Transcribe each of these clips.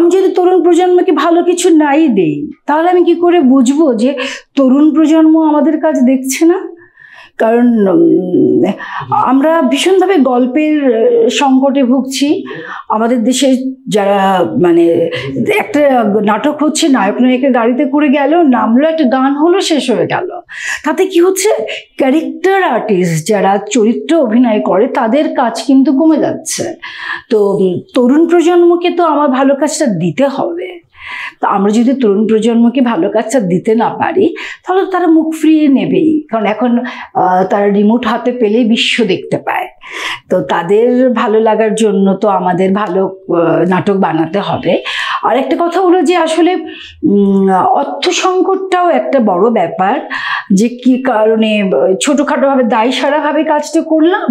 আমি যদি তরুণ প্রজন্মকে ভালো কিছু নাই দেই, তাহলে আমি কি করে বুঝবো যে তরুণ প্রজন্ম আমাদের কাজ দেখছে না? কারণ আমরা ভীষণভাবে গল্পের সংকটে ভুগছি। আমাদের দেশে যারা মানে একটা নাটক হচ্ছে, নায়ক নায়িকা গাড়িতে করে গেল, নামলো, একটা গান হলো, শেষ হয়ে গেল। তাতে কি হচ্ছে, ক্যারেক্টার আর্টিস্ট যারা চরিত্র অভিনয় করে তাদের কাজ কিন্তু কমে যাচ্ছে। তো তরুণ প্রজন্মকে তো আমার ভালো কাজটা দিতে হবে। তো আমরা যদি তরুণ প্রজন্মকে ভালো কাজটা দিতে না পারি, তাহলে তারা মুখ ফিরিয়ে নেবেই। কারণ এখন তারা রিমোট হাতে পেলেই বিশ্ব দেখতে পায়। তো তাদের ভালো লাগার জন্য তো আমাদের ভালো নাটক বানাতে হবে। আর একটা কথা হলো যে আসলে অর্থ সংকটটাও একটা বড় ব্যাপার, যে কি কারণে ছোটোখাটোভাবে দায়সারাভাবে কাজটা করলাম,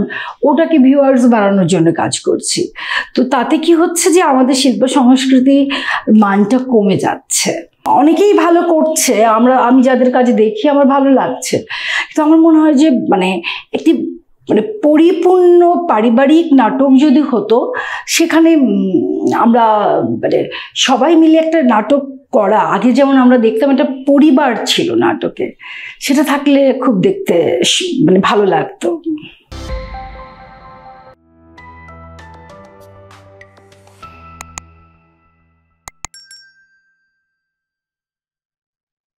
ওটাকে ভিউয়ার্স বাড়ানোর জন্য কাজ করছি। তো তাতে কি হচ্ছে যে আমাদের শিল্প সংস্কৃতি মানটা কমে যাচ্ছে। অনেকেই ভালো করছে, আমি যাদের কাজে দেখি আমার ভালো লাগছে, কিন্তু আমার মনে হয় যে মানে একটি পরিপূর্ণ পারিবারিক নাটক যদি হতো, সেখানে আমরা সবাই মিলে একটা নাটক করা, আগে যেমন আমরা দেখতাম একটা পরিবার ছিল নাটকে, সেটা থাকলে খুব দেখতে ভালো লাগতো।